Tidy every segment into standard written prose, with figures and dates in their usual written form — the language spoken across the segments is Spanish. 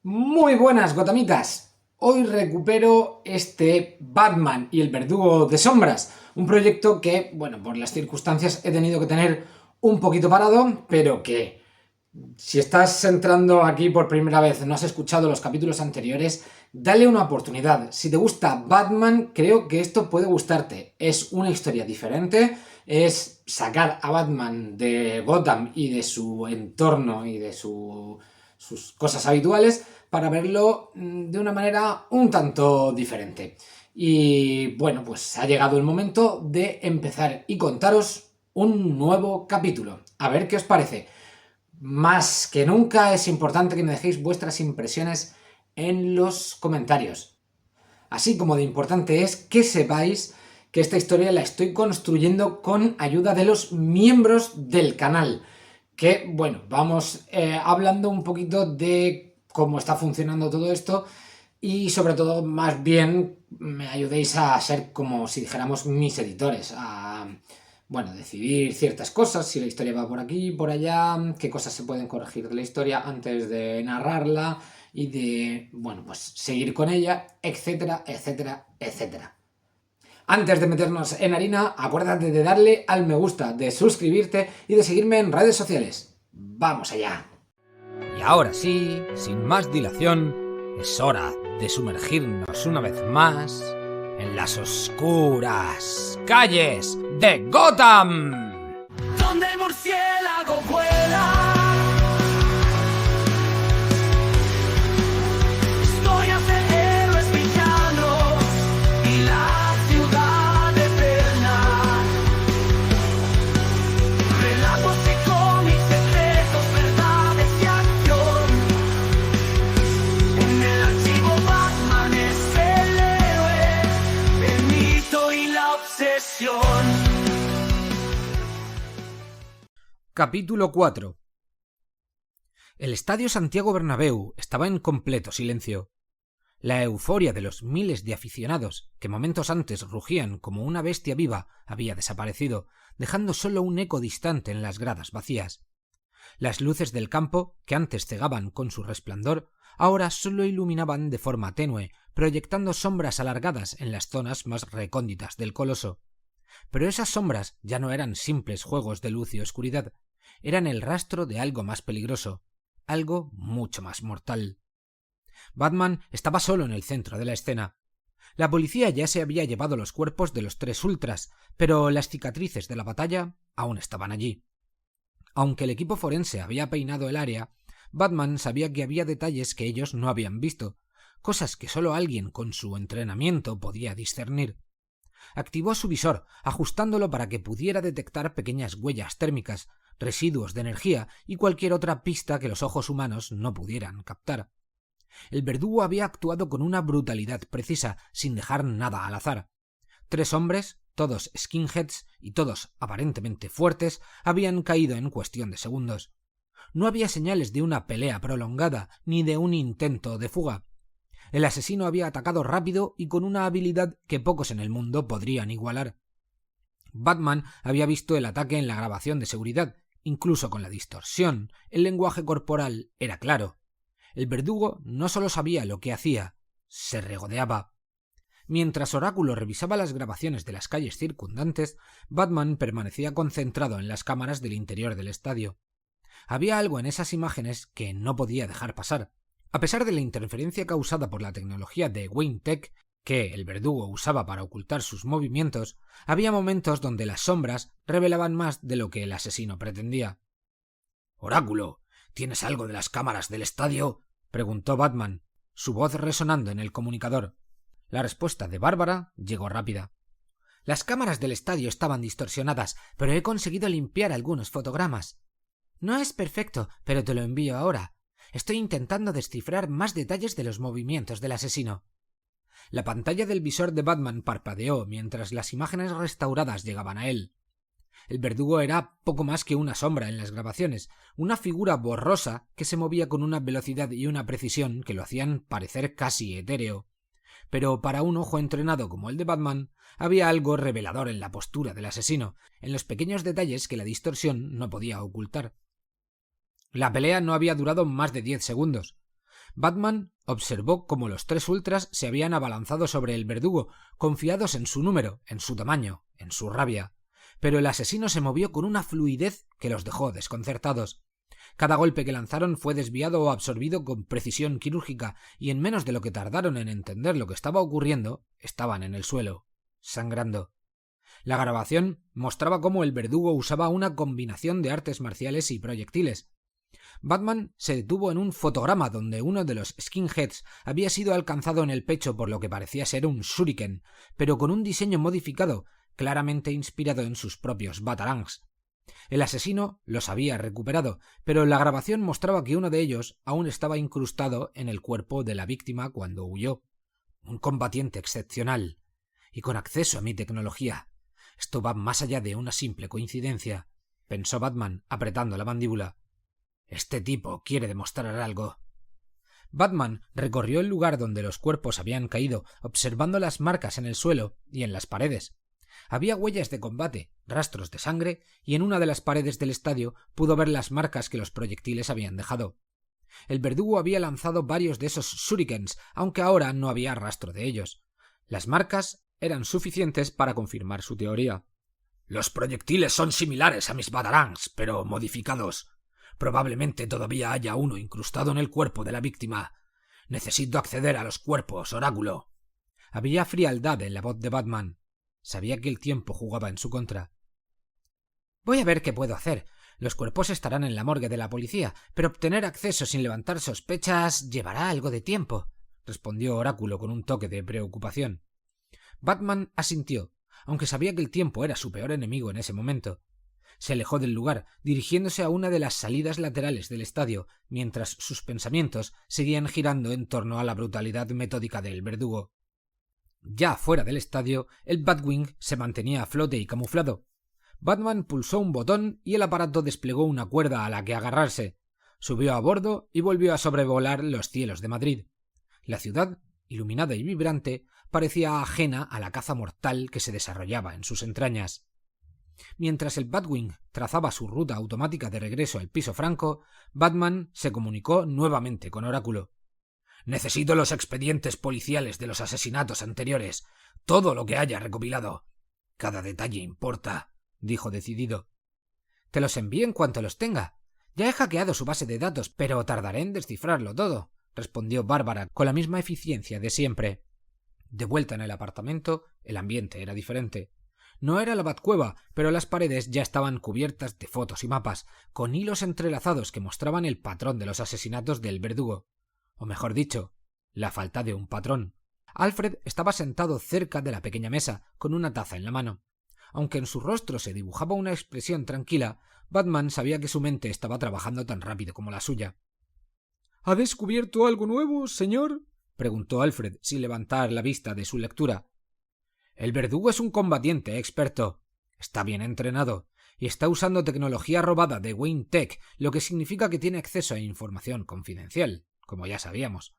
Muy buenas, Gotamitas. Hoy recupero este Batman y el Verdugo de Sombras, un proyecto que, bueno, por las circunstancias he tenido que tener un poquito parado, pero que si estás entrando aquí por primera vez, no has escuchado los capítulos anteriores, dale una oportunidad. Si te gusta Batman, creo que esto puede gustarte. Es una historia diferente, es sacar a Batman de Gotham y de su entorno y de sus cosas habituales para verlo de una manera un tanto diferente. Y bueno, pues ha llegado el momento de empezar y contaros un nuevo capítulo. A ver qué os parece. Más que nunca es importante que me dejéis vuestras impresiones en los comentarios. Así como de importante es que sepáis que esta historia la estoy construyendo con ayuda de los miembros del canal. Que, bueno, vamos hablando un poquito de cómo está funcionando todo esto y sobre todo, más bien, me ayudéis a ser como si dijéramos mis editores, a, bueno, decidir ciertas cosas, si la historia va por aquí, por allá, qué cosas se pueden corregir de la historia antes de narrarla y de, bueno, pues seguir con ella, etcétera, etcétera, etcétera. Antes de meternos en harina, acuérdate de darle al me gusta, de suscribirte y de seguirme en redes sociales. ¡Vamos allá! Y ahora sí, sin más dilación, es hora de sumergirnos una vez más en las oscuras calles de Gotham. Donde el murciélago vuela. Historias de héroes villanos y la ciudad eterna. Relatos y cómics secretos, verdades y acción. En el archivo Batman es el héroe, el mito y la obsesión. Capítulo 4. El estadio Santiago Bernabéu estaba en completo silencio. La euforia de los miles de aficionados que momentos antes rugían como una bestia viva había desaparecido, dejando solo un eco distante en las gradas vacías. Las luces del campo, que antes cegaban con su resplandor, ahora solo iluminaban de forma tenue, proyectando sombras alargadas en las zonas más recónditas del coloso. Pero esas sombras ya no eran simples juegos de luz y oscuridad, eran el rastro de algo más peligroso, algo mucho más mortal. Batman estaba solo en el centro de la escena. La policía ya se había llevado los cuerpos de los tres ultras, pero las cicatrices de la batalla aún estaban allí. Aunque el equipo forense había peinado el área, Batman sabía que había detalles que ellos no habían visto, cosas que solo alguien con su entrenamiento podía discernir. Activó su visor, ajustándolo para que pudiera detectar pequeñas huellas térmicas, residuos de energía y cualquier otra pista que los ojos humanos no pudieran captar. El verdugo había actuado con una brutalidad precisa, sin dejar nada al azar. 3 hombres, todos skinheads y todos aparentemente fuertes, habían caído en cuestión de segundos. No había señales de una pelea prolongada ni de un intento de fuga. El asesino había atacado rápido y con una habilidad que pocos en el mundo podrían igualar. Batman había visto el ataque en la grabación de seguridad, incluso con la distorsión, el lenguaje corporal era claro. El verdugo no solo sabía lo que hacía, se regodeaba. Mientras Oráculo revisaba las grabaciones de las calles circundantes, Batman permanecía concentrado en las cámaras del interior del estadio. Había algo en esas imágenes que no podía dejar pasar. A pesar de la interferencia causada por la tecnología de Wayne Tech, que el verdugo usaba para ocultar sus movimientos, había momentos donde las sombras revelaban más de lo que el asesino pretendía. «Oráculo, ¿tienes algo de las cámaras del estadio?», preguntó Batman, su voz resonando en el comunicador. La respuesta de Bárbara llegó rápida. «Las cámaras del estadio estaban distorsionadas, pero he conseguido limpiar algunos fotogramas. No es perfecto, pero te lo envío ahora. Estoy intentando descifrar más detalles de los movimientos del asesino». La pantalla del visor de Batman parpadeó mientras las imágenes restauradas llegaban a él. El verdugo era poco más que una sombra en las grabaciones, una figura borrosa que se movía con una velocidad y una precisión que lo hacían parecer casi etéreo. Pero para un ojo entrenado como el de Batman, había algo revelador en la postura del asesino, en los pequeños detalles que la distorsión no podía ocultar. La pelea no había durado más de 10 segundos. Batman observó cómo los 3 ultras se habían abalanzado sobre el verdugo, confiados en su número, en su tamaño, en su rabia. Pero el asesino se movió con una fluidez que los dejó desconcertados. Cada golpe que lanzaron fue desviado o absorbido con precisión quirúrgica, y en menos de lo que tardaron en entender lo que estaba ocurriendo, estaban en el suelo, sangrando. La grabación mostraba cómo el verdugo usaba una combinación de artes marciales y proyectiles. Batman se detuvo en un fotograma donde uno de los skinheads había sido alcanzado en el pecho por lo que parecía ser un shuriken, pero con un diseño modificado, claramente inspirado en sus propios batarangs. El asesino los había recuperado, pero la grabación mostraba que uno de ellos aún estaba incrustado en el cuerpo de la víctima cuando huyó. Un combatiente excepcional, y con acceso a mi tecnología. Esto va más allá de una simple coincidencia, pensó Batman apretando la mandíbula. Este tipo quiere demostrar algo. Batman recorrió el lugar donde los cuerpos habían caído, observando las marcas en el suelo y en las paredes. Había huellas de combate, rastros de sangre, y en una de las paredes del estadio pudo ver las marcas que los proyectiles habían dejado. El verdugo había lanzado varios de esos shurikens, aunque ahora no había rastro de ellos. Las marcas eran suficientes para confirmar su teoría. Los proyectiles son similares a mis batarangs, pero modificados. Probablemente todavía haya uno incrustado en el cuerpo de la víctima. Necesito acceder a los cuerpos, Oráculo. Había frialdad en la voz de Batman. Sabía que el tiempo jugaba en su contra. Voy a ver qué puedo hacer. Los cuerpos estarán en la morgue de la policía, pero obtener acceso sin levantar sospechas llevará algo de tiempo, respondió Oráculo con un toque de preocupación. Batman asintió, aunque sabía que el tiempo era su peor enemigo en ese momento. Se alejó del lugar, dirigiéndose a una de las salidas laterales del estadio, mientras sus pensamientos seguían girando en torno a la brutalidad metódica del verdugo. Ya fuera del estadio, el Batwing se mantenía a flote y camuflado. Batman pulsó un botón y el aparato desplegó una cuerda a la que agarrarse. Subió a bordo y volvió a sobrevolar los cielos de Madrid. La ciudad, iluminada y vibrante, parecía ajena a la caza mortal que se desarrollaba en sus entrañas. Mientras el Batwing trazaba su ruta automática de regreso al piso franco, Batman se comunicó nuevamente con Oráculo. Necesito los expedientes policiales de los asesinatos anteriores, todo lo que haya recopilado. Cada detalle importa, dijo decidido. Te los envío en cuanto los tenga. Ya he hackeado su base de datos, pero tardaré en descifrarlo todo, respondió Bárbara con la misma eficiencia de siempre. De vuelta en el apartamento, el ambiente era diferente. No era la Batcueva, pero las paredes ya estaban cubiertas de fotos y mapas, con hilos entrelazados que mostraban el patrón de los asesinatos del verdugo. O mejor dicho, la falta de un patrón. Alfred estaba sentado cerca de la pequeña mesa, con una taza en la mano. Aunque en su rostro se dibujaba una expresión tranquila, Batman sabía que su mente estaba trabajando tan rápido como la suya. ¿Ha descubierto algo nuevo, señor?, preguntó Alfred, sin levantar la vista de su lectura. El verdugo es un combatiente experto. Está bien entrenado y está usando tecnología robada de Wayne Tech, lo que significa que tiene acceso a información confidencial, como ya sabíamos.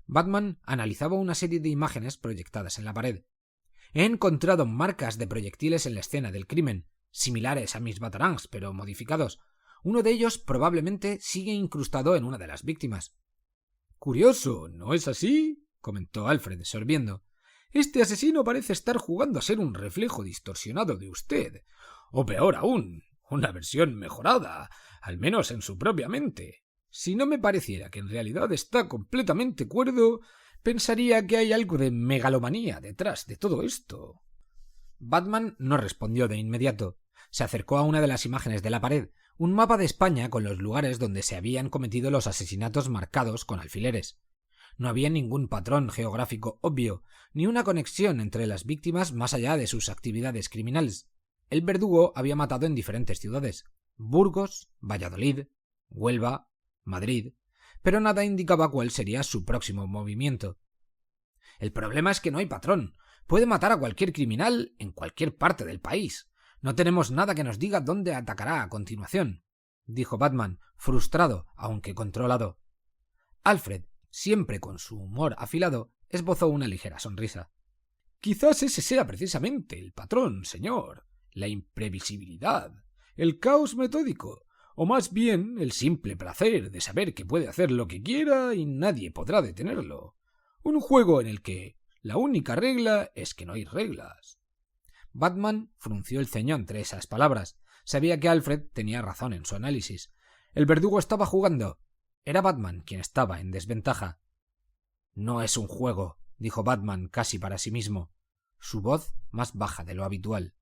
Batman analizaba una serie de imágenes proyectadas en la pared. He encontrado marcas de proyectiles en la escena del crimen, similares a mis batarangs, pero modificados. Uno de ellos probablemente sigue incrustado en una de las víctimas. Curioso, ¿no es así?, comentó Alfred, sorbiendo. Este asesino parece estar jugando a ser un reflejo distorsionado de usted. O peor aún, una versión mejorada, al menos en su propia mente. Si no me pareciera que en realidad está completamente cuerdo, pensaría que hay algo de megalomanía detrás de todo esto. Batman no respondió de inmediato. Se acercó a una de las imágenes de la pared, un mapa de España con los lugares donde se habían cometido los asesinatos marcados con alfileres. No había ningún patrón geográfico obvio, ni una conexión entre las víctimas más allá de sus actividades criminales. El verdugo había matado en diferentes ciudades: Burgos, Valladolid, Huelva, Madrid, pero nada indicaba cuál sería su próximo movimiento. El problema es que no hay patrón. Puede matar a cualquier criminal en cualquier parte del país. No tenemos nada que nos diga dónde atacará a continuación, dijo Batman, frustrado, aunque controlado. Alfred, siempre con su humor afilado, esbozó una ligera sonrisa. Quizás ese sea precisamente el patrón, señor. La imprevisibilidad, el caos metódico, o más bien el simple placer de saber que puede hacer lo que quiera y nadie podrá detenerlo. Un juego en el que la única regla es que no hay reglas. Batman frunció el ceño ante esas palabras. Sabía que Alfred tenía razón en su análisis. El verdugo estaba jugando. Era Batman quien estaba en desventaja. No es un juego, dijo Batman casi para sí mismo, su voz más baja de lo habitual.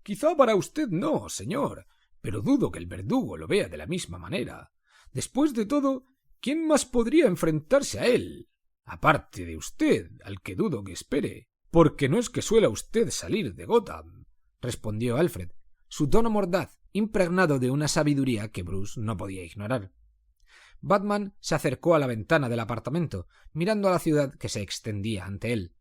Quizá para usted no, señor, pero dudo que el verdugo lo vea de la misma manera. Después de todo, ¿quién más podría enfrentarse a él? Aparte de usted, al que dudo que espere. Porque no es que suela usted salir de Gotham, respondió Alfred, su tono mordaz, impregnado de una sabiduría que Bruce no podía ignorar. Batman se acercó a la ventana del apartamento, mirando a la ciudad que se extendía ante él.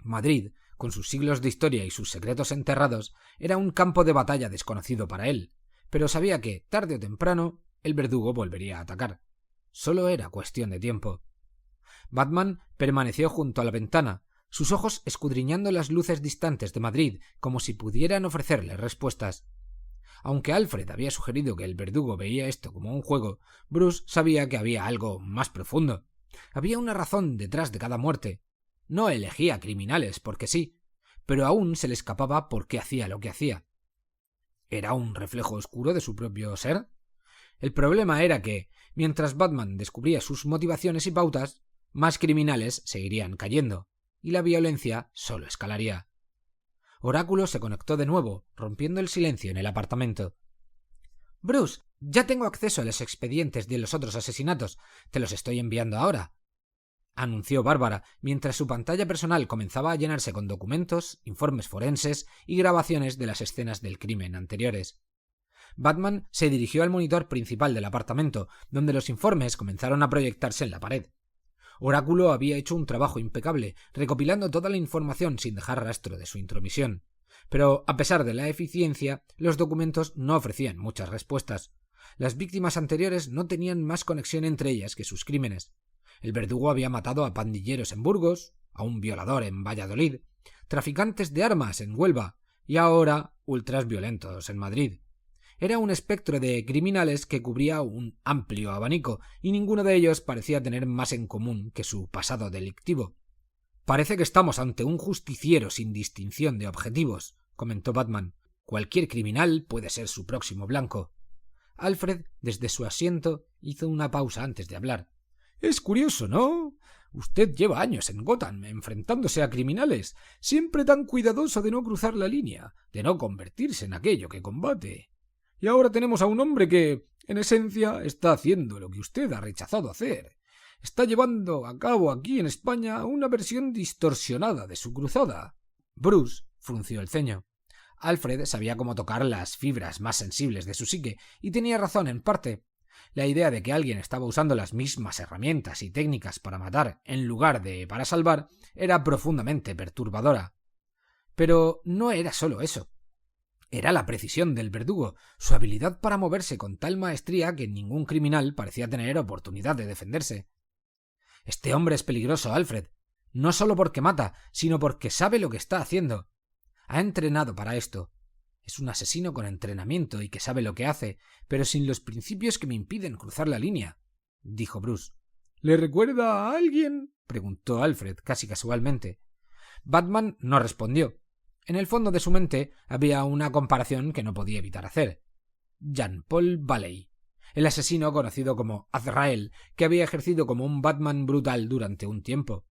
Madrid, con sus siglos de historia y sus secretos enterrados, era un campo de batalla desconocido para él, pero sabía que, tarde o temprano, el verdugo volvería a atacar. Solo era cuestión de tiempo. Batman permaneció junto a la ventana, sus ojos escudriñando las luces distantes de Madrid como si pudieran ofrecerle respuestas. Aunque Alfred había sugerido que el verdugo veía esto como un juego, Bruce sabía que había algo más profundo. Había una razón detrás de cada muerte. No elegía criminales porque sí, pero aún se le escapaba por qué hacía lo que hacía. ¿Era un reflejo oscuro de su propio ser? El problema era que, mientras Batman descubría sus motivaciones y pautas, más criminales seguirían cayendo, y la violencia solo escalaría. Oráculo se conectó de nuevo, rompiendo el silencio en el apartamento. «Bruce, ya tengo acceso a los expedientes de los otros asesinatos. Te los estoy enviando ahora», anunció Bárbara, mientras su pantalla personal comenzaba a llenarse con documentos, informes forenses y grabaciones de las escenas del crimen anteriores. Batman se dirigió al monitor principal del apartamento, donde los informes comenzaron a proyectarse en la pared. Oráculo había hecho un trabajo impecable, recopilando toda la información sin dejar rastro de su intromisión. Pero, a pesar de la eficiencia, los documentos no ofrecían muchas respuestas. Las víctimas anteriores no tenían más conexión entre ellas que sus crímenes. El verdugo había matado a pandilleros en Burgos, a un violador en Valladolid, traficantes de armas en Huelva y ahora ultras violentos en Madrid. Era un espectro de criminales que cubría un amplio abanico y ninguno de ellos parecía tener más en común que su pasado delictivo. «Parece que estamos ante un justiciero sin distinción de objetivos», comentó Batman. «Cualquier criminal puede ser su próximo blanco». Alfred, desde su asiento, hizo una pausa antes de hablar. «Es curioso, ¿no? Usted lleva años en Gotham enfrentándose a criminales, siempre tan cuidadoso de no cruzar la línea, de no convertirse en aquello que combate. Y ahora tenemos a un hombre que, en esencia, está haciendo lo que usted ha rechazado hacer. Está llevando a cabo aquí en España una versión distorsionada de su cruzada». Bruce frunció el ceño. Alfred sabía cómo tocar las fibras más sensibles de su psique, y tenía razón en parte. La idea de que alguien estaba usando las mismas herramientas y técnicas para matar en lugar de para salvar era profundamente perturbadora. Pero no era solo eso. Era la precisión del verdugo, su habilidad para moverse con tal maestría que ningún criminal parecía tener oportunidad de defenderse. «Este hombre es peligroso, Alfred, no solo porque mata, sino porque sabe lo que está haciendo. Ha entrenado para esto. Es un asesino con entrenamiento y que sabe lo que hace, pero sin los principios que me impiden cruzar la línea», dijo Bruce. «¿Le recuerda a alguien?», preguntó Alfred casi casualmente. Batman no respondió. En el fondo de su mente había una comparación que no podía evitar hacer. Jean-Paul Valley, el asesino conocido como Azrael, que había ejercido como un Batman brutal durante un tiempo.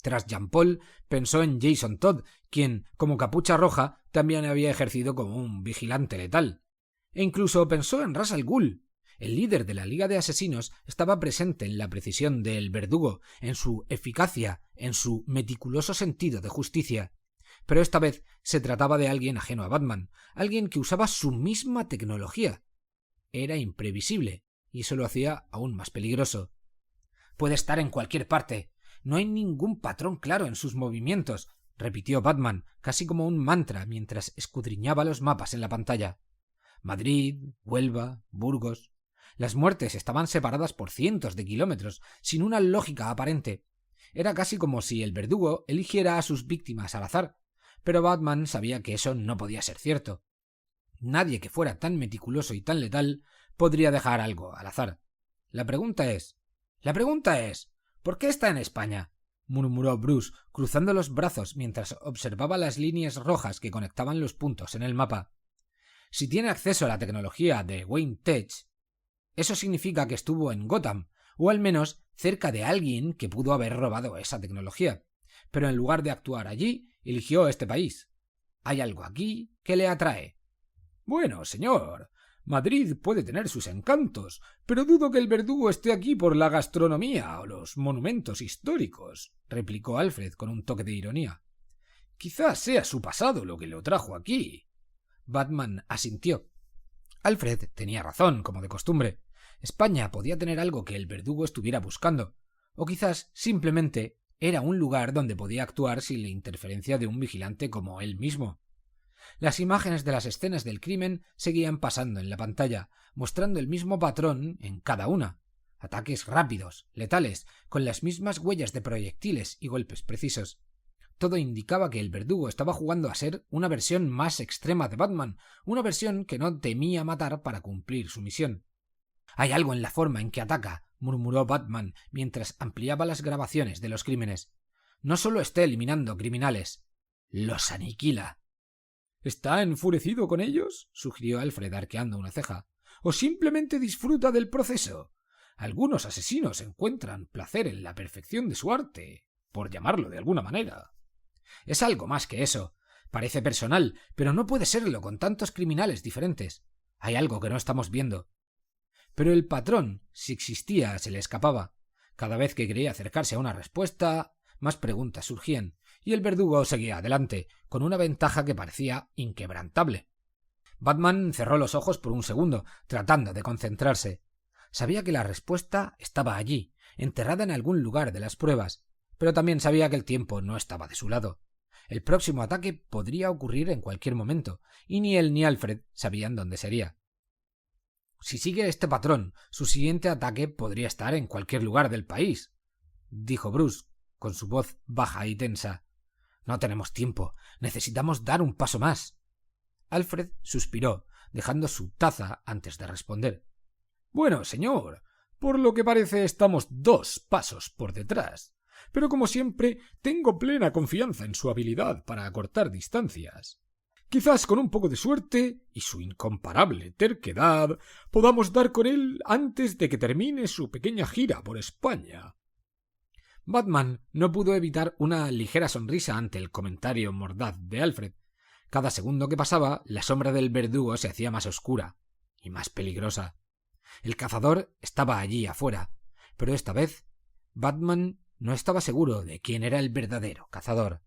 Tras Jean-Paul, pensó en Jason Todd, quien, como Capucha Roja, también había ejercido como un vigilante letal. E incluso pensó en Ra's al Ghul. El líder de la Liga de Asesinos estaba presente en la precisión del verdugo, en su eficacia, en su meticuloso sentido de justicia. Pero esta vez se trataba de alguien ajeno a Batman, alguien que usaba su misma tecnología. Era imprevisible, y eso lo hacía aún más peligroso. «Puede estar en cualquier parte. No hay ningún patrón claro en sus movimientos», repitió Batman, casi como un mantra mientras escudriñaba los mapas en la pantalla. Madrid, Huelva, Burgos. Las muertes estaban separadas por cientos de kilómetros, sin una lógica aparente. Era casi como si el verdugo eligiera a sus víctimas al azar. Pero Batman sabía que eso no podía ser cierto. Nadie que fuera tan meticuloso y tan letal podría dejar algo al azar. La pregunta es, ¿por qué está en España?, murmuró Bruce, cruzando los brazos mientras observaba las líneas rojas que conectaban los puntos en el mapa. Si tiene acceso a la tecnología de Wayne Tech, eso significa que estuvo en Gotham, o al menos cerca de alguien que pudo haber robado esa tecnología. Pero en lugar de actuar allí, eligió este país. ¿Hay algo aquí que le atrae? Bueno, señor, Madrid puede tener sus encantos, pero dudo que el verdugo esté aquí por la gastronomía o los monumentos históricos, replicó Alfred con un toque de ironía. Quizás sea su pasado lo que lo trajo aquí. Batman asintió. Alfred tenía razón, como de costumbre. España podía tener algo que el verdugo estuviera buscando, o quizás simplemente era un lugar donde podía actuar sin la interferencia de un vigilante como él mismo. Las imágenes de las escenas del crimen seguían pasando en la pantalla, mostrando el mismo patrón en cada una. Ataques rápidos, letales, con las mismas huellas de proyectiles y golpes precisos. Todo indicaba que el verdugo estaba jugando a ser una versión más extrema de Batman, una versión que no temía matar para cumplir su misión. «Hay algo en la forma en que ataca», murmuró Batman mientras ampliaba las grabaciones de los crímenes. «No solo está eliminando criminales, los aniquila». «¿Está enfurecido con ellos?», sugirió Alfred arqueando una ceja. «¿O simplemente disfruta del proceso? Algunos asesinos encuentran placer en la perfección de su arte, por llamarlo de alguna manera». «Es algo más que eso. Parece personal, pero no puede serlo con tantos criminales diferentes. Hay algo que no estamos viendo». Pero el patrón, si existía, se le escapaba. Cada vez que quería acercarse a una respuesta, más preguntas surgían, y el verdugo seguía adelante, con una ventaja que parecía inquebrantable. Batman cerró los ojos por un segundo, tratando de concentrarse. Sabía que la respuesta estaba allí, enterrada en algún lugar de las pruebas, pero también sabía que el tiempo no estaba de su lado. El próximo ataque podría ocurrir en cualquier momento, y ni él ni Alfred sabían dónde sería. Si sigue este patrón, su siguiente ataque podría estar en cualquier lugar del país, dijo Bruce, con su voz baja y tensa. No tenemos tiempo, necesitamos dar un paso más. Alfred suspiró, dejando su taza antes de responder. Bueno, señor, por lo que parece estamos 2 pasos por detrás, pero como siempre tengo plena confianza en su habilidad para acortar distancias. Quizás con un poco de suerte y su incomparable terquedad podamos dar con él antes de que termine su pequeña gira por España. Batman no pudo evitar una ligera sonrisa ante el comentario mordaz de Alfred. Cada segundo que pasaba, la sombra del verdugo se hacía más oscura y más peligrosa. El cazador estaba allí afuera, pero esta vez Batman no estaba seguro de quién era el verdadero cazador.